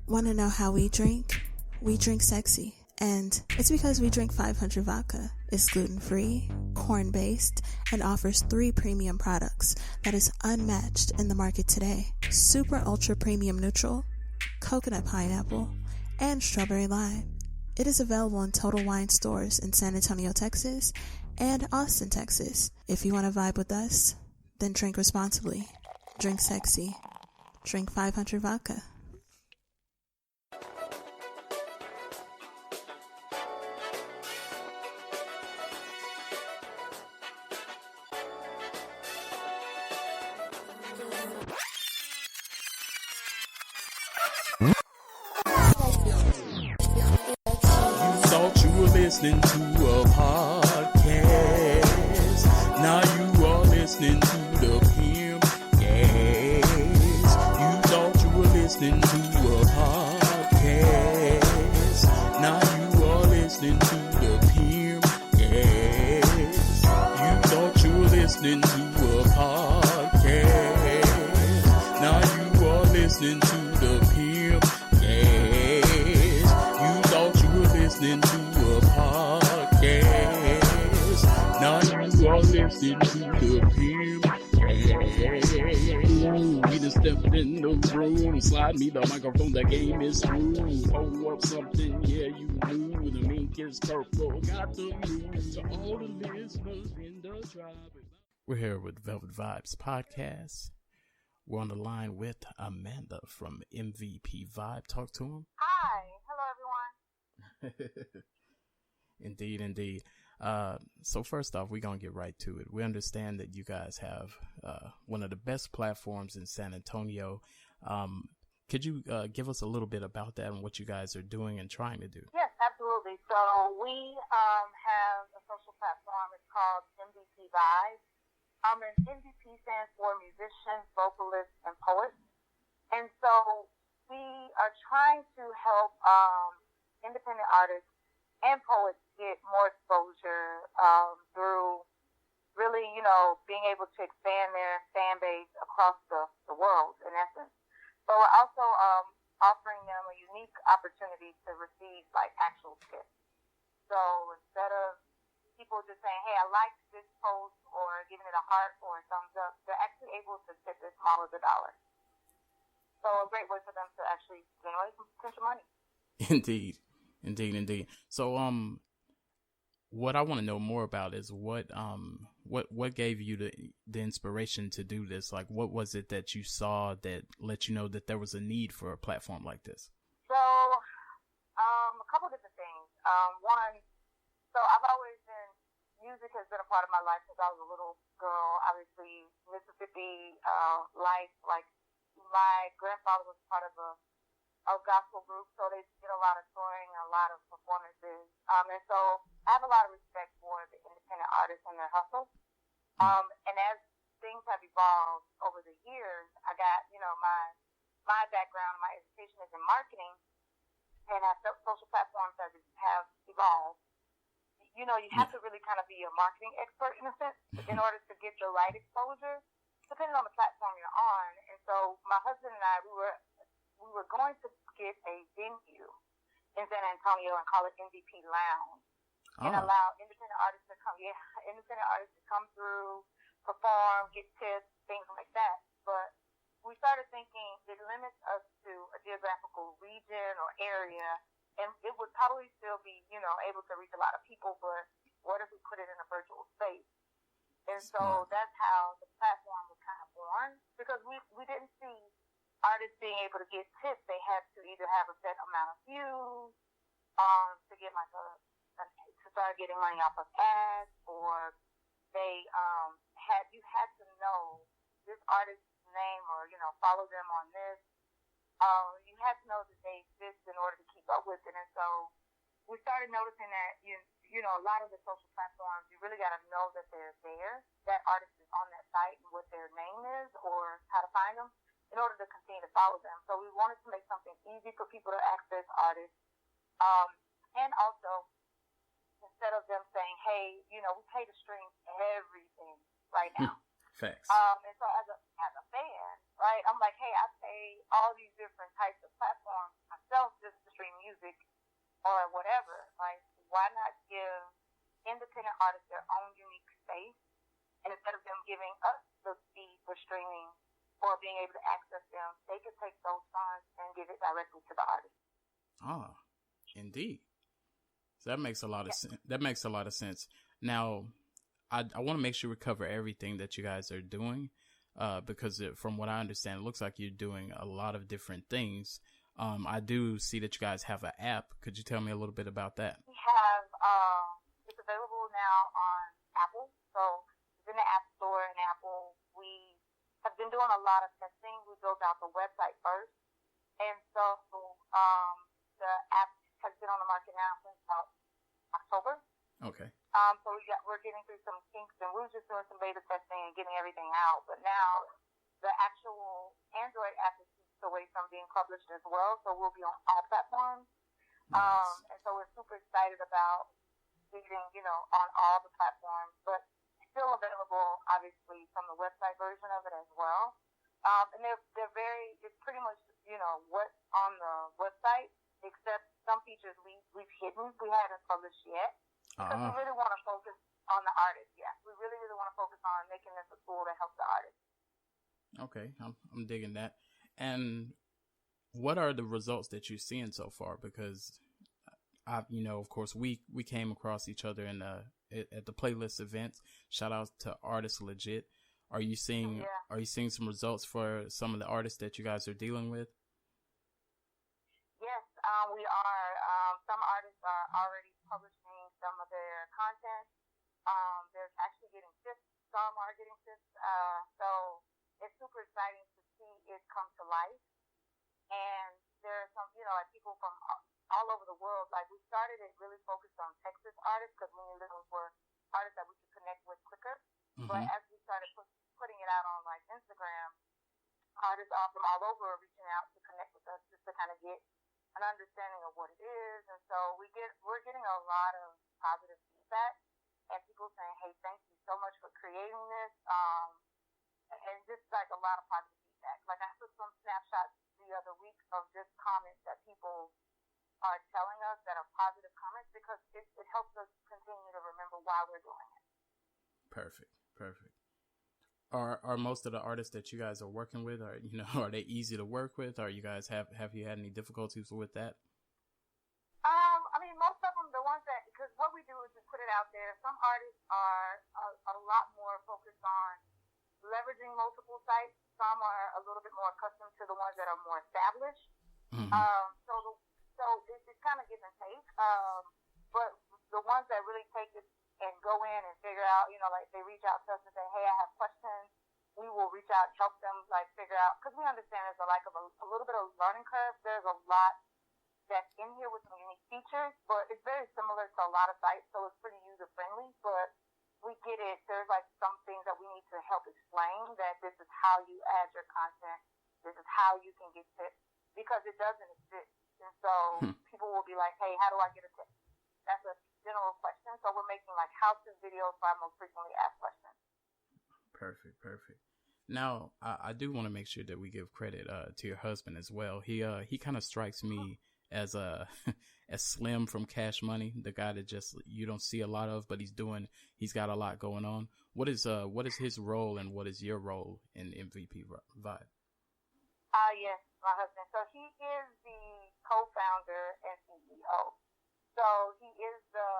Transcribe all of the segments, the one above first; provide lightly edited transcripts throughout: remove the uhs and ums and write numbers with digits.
Want to know how we drink? We drink sexy. And it's because we drink 500 vodka. It's gluten-free, corn-based, and offers 3 premium products that is unmatched in the market today. Super ultra premium neutral, coconut pineapple, and strawberry lime. It is available in Total Wine stores in San Antonio, Texas, and Austin, Texas. If you want to vibe with us, then drink responsibly. Drink sexy. Drink 500 vodka. Thought you were listening to a podcast. Now you are listening to the Pimpcast. You thought you were listening to a podcast. Now you are listening to the Pimpcast. You thought you were listening to a podcast. Now you are listening to the Pimpcast. You thought you were listening to a podcast. Now you are listening to the Pimpcast. We done stepped in the room. Slide me the microphone, the game is through. Hold up something, yeah, you knew. The mink is purple. Got the news to all the listeners in the tribe. We're here with Velvet Vibes Podcast. We're on the line with Amanda from MVP Vibe. Talk to him. Hi. Hello, everyone. Indeed. So first off, we're going to get right to it. We understand that you guys have one of the best platforms in San Antonio. Could you give us a little bit about that and what you guys are doing and trying to do? Yes, absolutely. So we have a social platform. It's called MVP Vibez. And MVP stands for musicians, vocalists, and poets. And so we are trying to help independent artists and poets get more exposure through really, being able to expand their fan base across the world, in essence. So we're also offering them a unique opportunity to receive, like, actual tips. So instead of people just saying, hey, I liked this post, or giving it a heart or a thumbs up, they're actually able to tip as small as $1. So a great way for them to actually generate some potential money. Indeed. So, what I want to know more about is what gave you the inspiration to do this? Like, what was it that you saw that let you know that there was a need for a platform like this? So, a couple different things. One, so I've always been, music has been a part of my life since I was a little girl. Obviously, Mississippi life, like, my grandfather was part of a gospel group, so they did a lot of touring, a lot of performances. And so I have a lot of respect for the independent artists and their hustle. And as things have evolved over the years, I got, my background, my education is in marketing, and as social platforms have evolved, you have to really kind of be a marketing expert in a sense in order to get the right exposure, depending on the platform you're on. And so my husband and I, we were going to get a venue in San Antonio and call it MVP Lounge and allow independent artists to come through, perform, get tips, things like that. But we started thinking it limits us to a geographical region or area, and it would probably still be, able to reach a lot of people, but what if we put it in a virtual space? And so that's how the platform was kind of born, because we didn't see artists being able to get tips. They had to either have a set amount of views to get to start getting money off of ads, or they you had to know this artist's name, or follow them on this. You had to know that they exist in order to keep up with it. And so we started noticing that a lot of the social platforms, you really got to know that they're there, that artist is on that site, and what their name is or how to find them, in order to continue to follow them. So we wanted to make something easy for people to access artists. And also, instead of them saying, hey, we pay to stream everything right now. Facts. And so as a fan, right, I'm like, hey, I pay all these different types of platforms. I or whatever. Like, why not give independent artists their own unique space, and instead of them giving us the feed for streaming or being able to access them, they could take those funds and give it directly to the artist. Ah, indeed. So that makes a lot of sense. That makes a lot of sense. Now, I want to make sure we cover everything that you guys are doing, because from what I understand, it looks like you're doing a lot of different things. I do see that you guys have an app. Could you tell me a little bit about that? We have, it's available now on Apple. So it's in the App Store in Apple. We have been doing a lot of testing. We built out the website first. And so the app has been on the market now since about October. Okay. So we're getting through some kinks, and we were just doing some beta testing and getting everything out. But now the actual Android app is away from being published as well, so we'll be on all platforms. Nice. And so we're super excited about being, on all the platforms, but still available, obviously, from the website version of it as well. And they're very, it's pretty much, what's on the website, except some features we've hidden. We haven't published yet. Because we really want to focus on the artist. Yeah, we really, really want to focus on making this a tool that helps the artist. Okay, I'm digging that. And what are the results that you're seeing so far? Because of course, we came across each other at the playlist events. Shout out to Artist Legit. Are you seeing some results for some of the artists that you guys are dealing with? Yes, we are. Some artists are already publishing some of their content. They're actually getting tips. Some are getting tips. So it's super exciting to see it come to life. And there are some, like people from all over the world. Like, we started it really focused on Texas artists because we knew those were artists that we could connect with quicker. Mm-hmm. But as we started putting it out on like Instagram, artists from all over are reaching out to connect with us just to kind of get an understanding of what it is. And so we're getting a lot of positive feedback and people saying, hey, thank you so much for creating this. And just like a lot of positive feedback. Like, I took some snapshots the other week of just comments that people are telling us that are positive comments, because it helps us continue to remember why we're doing it. Perfect. Are most of the artists that you guys are working with, are they easy to work with? Or you guys have you had any difficulties with that? I mean, most of them, the ones that, because what we do is we put it out there. Some artists are a lot more focused on leveraging multiple sites. Some are a little bit more accustomed to the ones that are more established. Mm-hmm. So it's kind of give and take. But the ones that really take it and go in and figure out, like they reach out to us and say, hey, I have questions. We will reach out and help them figure out, because we understand there's a little bit of learning curve. There's a lot that's in here with some unique features, but it's very similar to a lot of sites, so it's pretty user friendly. But we get it. There's some things that we need to help explain, that this is how you add your content. This is how you can get tips, because it doesn't exist. And so people will be like, hey, how do I get a tip? That's a general question. So we're making how-to videos for our most frequently asked questions. Perfect. Now, I do want to make sure that we give credit to your husband as well. He kind of strikes me as as Slim from Cash Money, the guy that just you don't see a lot of, but he's got a lot going on. What is his role, and what is your role in MVP Vibe? Yes, my husband. So he is the co-founder and CEO. So he is the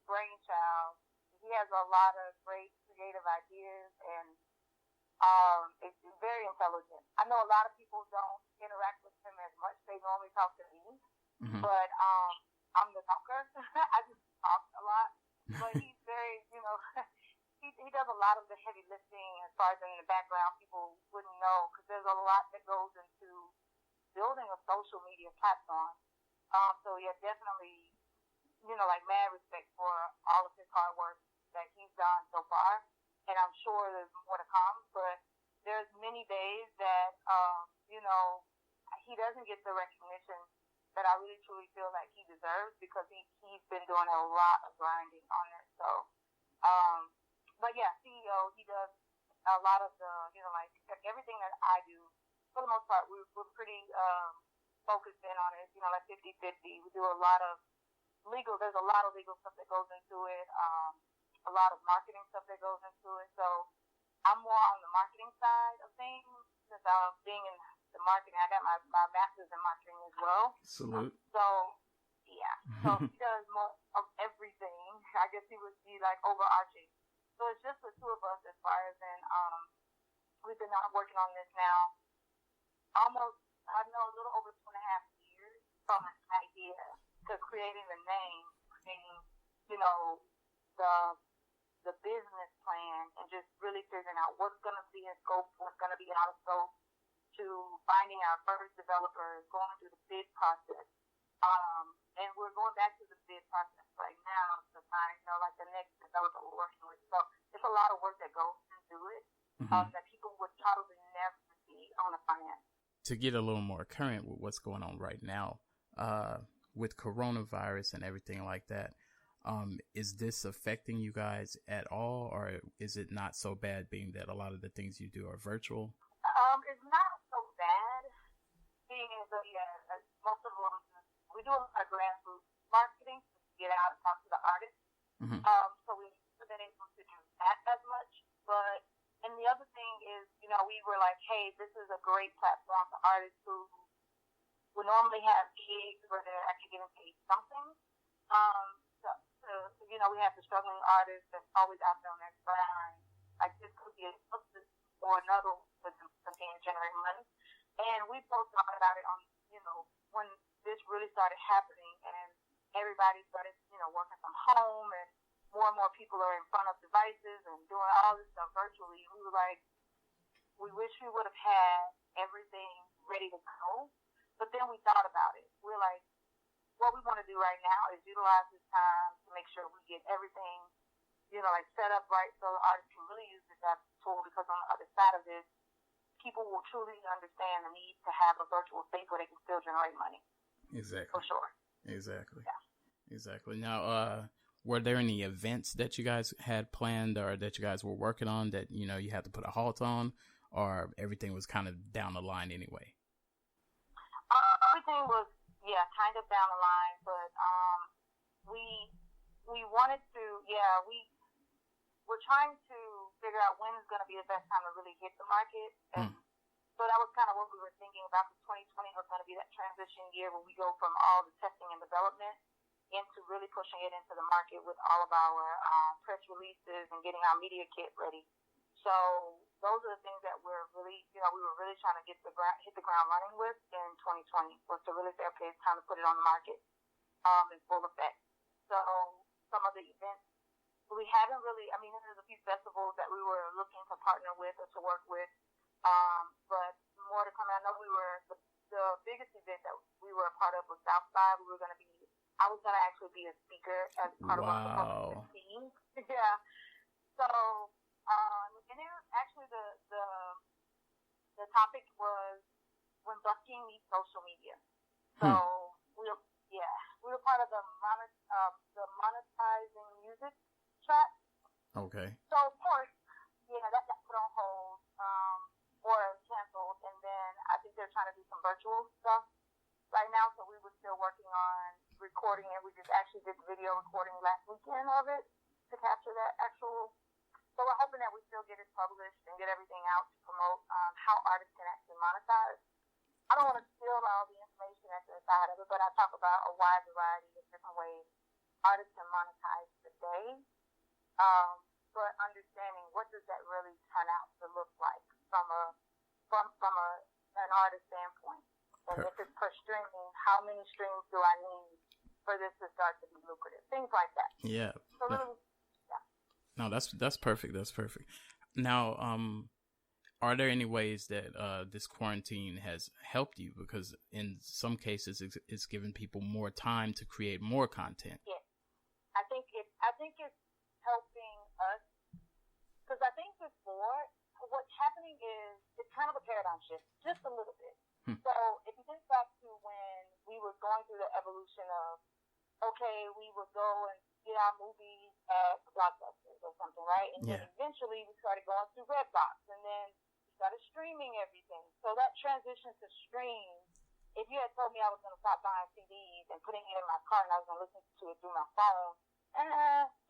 brainchild. He has a lot of great creative ideas, and it's very intelligent. I know a lot of people don't interact with him as much. They normally talk to me, mm-hmm. But I'm the talker. I just talk a lot. But he's very, he does a lot of the heavy lifting as far as in the background. People wouldn't know, because there's a lot that goes into building a social media platform. So yeah, definitely, mad respect for all of his hard work that he's done so far. And I'm sure there's more to come, but there's many days that, he doesn't get the recognition that I really truly feel like he deserves, because he's been doing a lot of grinding on it. So, but yeah, CEO, he does a lot of the, everything that I do. For the most part, we're pretty focused in on it, like 50-50. We do a lot of there's a lot of legal stuff that goes into it, a lot of marketing stuff that goes into it. So I'm more on the marketing side of things since being in the marketing. I got my master's in marketing as well. Salute. So, yeah. So he does more of everything. I guess he would be like overarching. So it's just the two of us as far as in, we've been working on this now almost, I know, a little over 2.5 years from an idea to creating the name, creating, the business plan, and just really figuring out what's going to be in scope, what's going to be out of scope, to finding our first developers, going through the bid process. And we're going back to the bid process right now to find, like the next developer we're working with. So it's a lot of work that goes into it, that people would probably never see on the front end. To get a little more current with what's going on right now, with coronavirus and everything like that, is this affecting you guys at all, or is it not so bad being that a lot of the things you do are virtual? It's not so bad, being as though, most of them, we do a lot of grassroots marketing to get out and talk to the artists. So we haven't been able to do that as much. But, and the other thing is, we were like, hey, this is a great platform for artists who would normally have gigs where they're actually getting paid something. We have the struggling artists that's always out there on their grind. Like, this could be a substance or another for them to continue to generate money. And we both thought about it on, when this really started happening and everybody started, working from home, and more people are in front of devices and doing all this stuff virtually. We were like, we wish we would have had everything ready to go. But then we thought about it. We're like, what we want to do right now is utilize this time to make sure we get everything, set up right so the artists can really use this as a tool, because on the other side of this, people will truly understand the need to have a virtual space where they can still generate money. Exactly. For sure. Exactly. Yeah. Exactly. Now, were there any events that you guys had planned or that you guys were working on that, you had to put a halt on, or everything was kind of down the line anyway? Everything was, kind of down the line, but we wanted to, we're trying to figure out when is going to be the best time to really hit the market. And so that was kind of what we were thinking about. 2020 was going to be that transition year where we go from all the testing and development into really pushing it into the market with all of our press releases and getting our media kit ready. So those are the things that we're really, we were really trying to hit the ground running with in 2020, was to really say, okay, it's time to put it on the market in full effect. So some of the events, we haven't really, there's a few festivals that we were looking to partner with or to work with, but more to come. I know the biggest event that we were a part of was South by. I was going to actually be a speaker as part of our team. Yeah. So, and then actually the topic was when busking meets social media. So we were part of the monetizing music track. Okay. So of course, that got put on hold or canceled, and then I think they're trying to do some virtual stuff right now. So we were still working on recording it. We just actually did video recording last weekend of it to capture that actual. So we're hoping that we still get it published and get everything out to promote how artists can actually monetize. I don't want to steal all the information that's inside of it, but I talk about a wide variety of different ways artists can monetize today. But understanding what does that really turn out to look like from an artist standpoint. And if it's per streaming, how many streams do I need for this to start to be lucrative? Things like that. Yeah. So really, No, that's perfect. That's perfect. Now, are there any ways that this quarantine has helped you? Because in some cases, it's given people more time to create more content. Yes, I think it's helping us, because I think before what's happening is it's kind of a paradigm shift, just a little bit. So if you think back to when we were going through the evolution of, okay, we would go and get our movies at Blockbusters or something, right? And then eventually we started going through Redbox, and then we started streaming everything. So that transition to stream if you had told me I was going to stop buying CDs and putting it in my car and I was going to listen to it through my phone,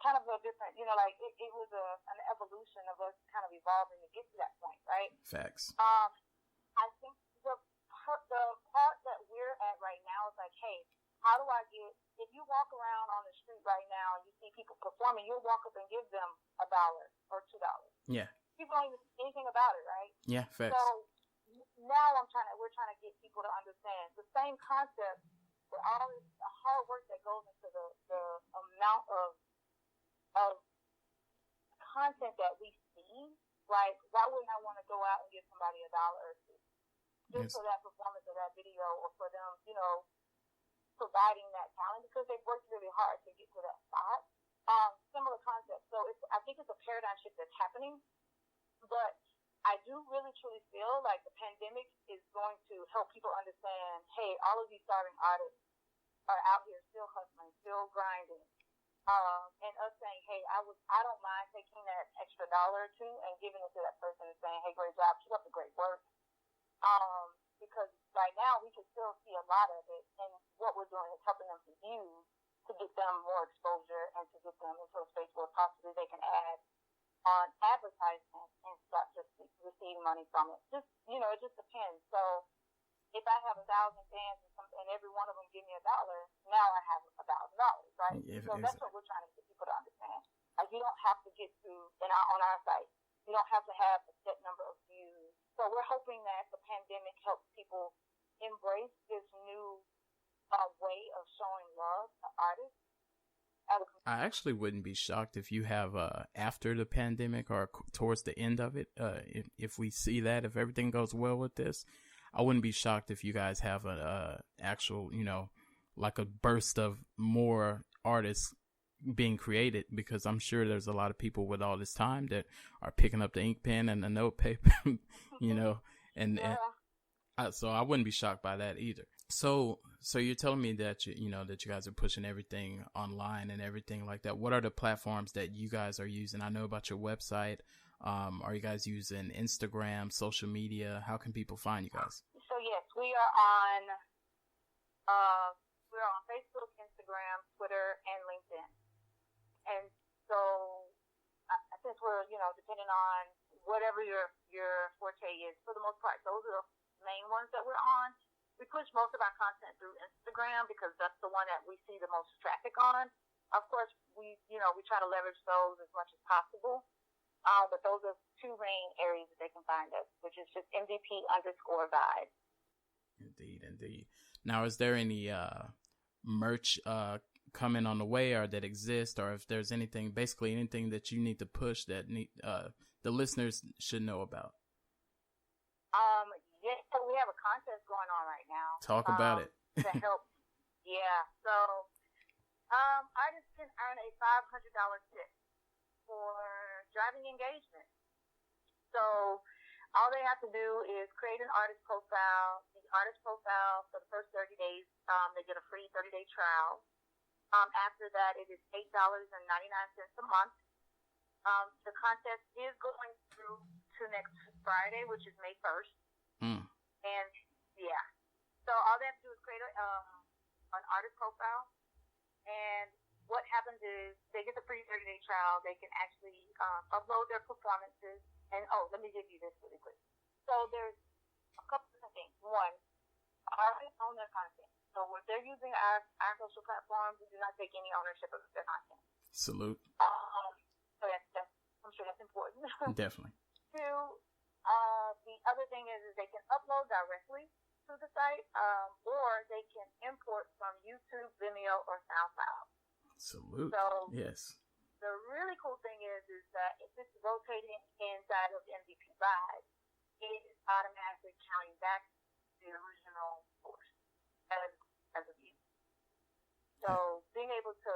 kind of a different, like it was an evolution of us kind of evolving to get to that point, right? Facts. I think the part that we're at right now is like, hey, how do I get, if you walk around on the street right now and you see people performing, you'll walk up and give them $1 or $2. Yeah. People don't even think anything about it, right? Yeah, facts. So now we're trying to get people to understand the same concept with all this the hard work that goes into the amount of content that we see. Like, why wouldn't I want to go out and give somebody $1 or $2 just for that performance of that video, or for them, providing that talent, because they've worked really hard to get to that spot. Similar concept. So I think it's a paradigm shift that's happening, but I do really truly feel like the pandemic is going to help people understand, hey, all of these starving artists are out here still hustling, still grinding. And us saying, hey, I don't mind taking that extra $1 or $2 and giving it to that person and saying, hey, great job, keep up the great work. Because right now we can still see a lot of it, and what we're doing is helping them to use to get them more exposure and to get them into a space where possibly they can add on advertisements and start to receive money from it. Just, it just depends. So if I have 1,000 fans and every one of them give me $1, now I have $1,000, right? So that's what we're trying to get people to understand. Like, you don't have to get to, on our site, you don't have to have a set number of views. So we're hoping that the pandemic helps people embrace this new way of showing love to artists. I actually wouldn't be shocked if you have after the pandemic or towards the end of it, if we see that, if everything goes well with this, I wouldn't be shocked if you guys have an actual, like a burst of more artists being created, because I'm sure there's a lot of people with all this time that are picking up the ink pen and the note paper, so I wouldn't be shocked by that either. So you're telling me that that you guys are pushing everything online and everything like that. What are the platforms that you guys are using? I know about your website. Are you guys using Instagram, social media? How can people find you guys? So yes, we are on Facebook, Instagram, Twitter, and LinkedIn. And so since we're depending on whatever your forte is, for the most part, those are the main ones that we're on. We push most of our content through Instagram because that's the one that we see the most traffic on. Of course, we try to leverage those as much as possible. But those are two main areas that they can find us, which is just MVP_Vibez. Indeed. Now, is there any merch coming on the way, or that exists, or if there's anything that you need to push that the listeners should know about? Yes, so we have a contest going on right now. Talk about it. To help. Yeah. So artists can earn a $500 tip for driving engagement. So all they have to do is create an artist profile. The artist profile, for the first 30 days, they get a free 30-day trial. After that, it is $8.99 a month. The contest is going through to next Friday, which is May 1st. And yeah, so all they have to do is create an artist profile, and what happens is they get the free 30-day trial. They can actually upload their performances. And let me give you this really quick. So there's a couple different things. One, artists own their content. So if they're using our social platforms, we do not take any ownership of their content. Salute. So that's I'm sure that's important. Definitely. Two, the other thing is they can upload directly to the site, or they can import from YouTube, Vimeo, or SoundCloud. Salute. So yes. The really cool thing is that if it's rotating inside of MVP Vibez, it is automatically counting back the original source as a view. So being able to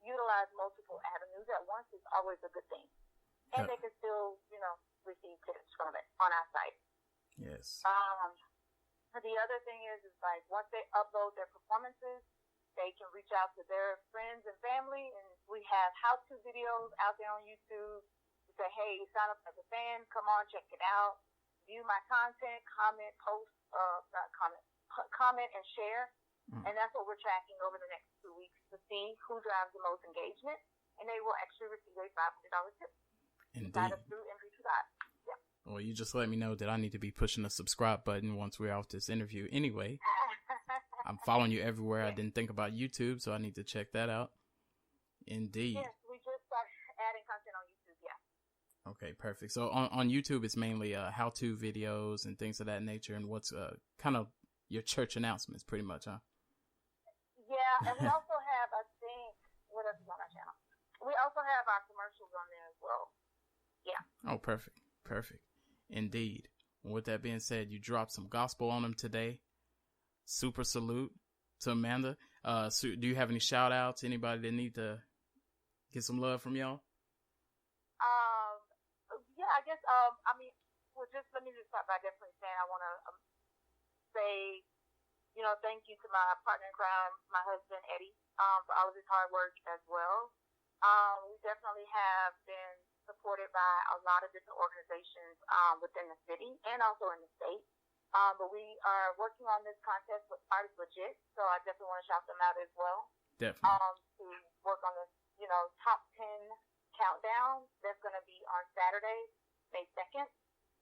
utilize multiple avenues at once is always a good thing. And they can still, receive tips from it on our site. Yes. The other thing is like once they upload their performances, they can reach out to their friends and family, and we have how-to videos out there on YouTube. We say, hey, sign up as a fan, come on, check it out, view my content, comment, post comment and share. And that's what we're tracking over the next 2 weeks to see who drives the most engagement. And they will actually receive a $500 tip. Indeed. Sign up through MVP Vibe. Yeah. Well, you just let me know that I need to be pushing the subscribe button once we're off this interview. Anyway, I'm following you everywhere. I didn't think about YouTube, so I need to check that out. Indeed. Yes, we just started adding content on YouTube, yeah. Okay, perfect. So on YouTube, it's mainly how-to videos and things of that nature, and what's kind of your church announcements, pretty much, huh? Yeah, and we also have, I think, what else is on our channel? We also have our commercials on there as well. Yeah. Oh, perfect. Perfect. Indeed. Well, with that being said, you dropped some gospel on them today. Super salute to Amanda. So do you have any shout outs? Anybody that need to get some love from y'all? Yeah, I guess, let me just start by definitely saying I want to say, thank you to my partner in crime, my husband, Eddie, for all of his hard work as well. We definitely have been supported by a lot of different organizations within the city and also in the state. But we are working on this contest with Artist Legit, so I definitely want to shout them out as well. Definitely. To work on this, top 10 countdown that's going to be on Saturday, May 2nd.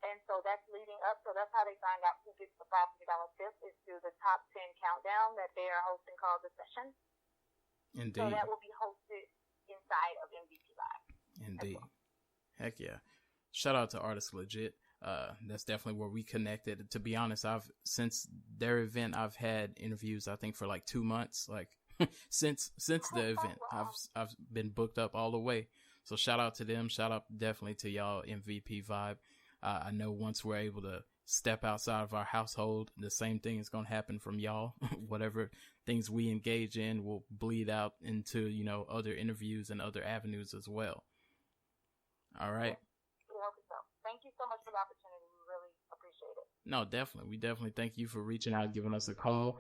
And so that's leading up. So that's how they find out who gets the $500 tip is through the top 10 countdown that they are hosting called The Session. Indeed. So that will be hosted inside of MVP Live. Indeed. Well. Heck yeah. Shout out to Artist Legit. That's definitely where we connected. To be honest, since their event, I've had interviews, I think, for like 2 months. Like since the event, Wow. I've been booked up all the way. So shout out to them. Shout out definitely to y'all, MVP Vibe. I know once we're able to step outside of our household, the same thing is going to happen from y'all. Whatever things we engage in will bleed out into, other interviews and other avenues as well. All right. We hope so. Thank you so much for the opportunity. We really appreciate it. No, definitely. We definitely thank you for reaching out and giving us a call.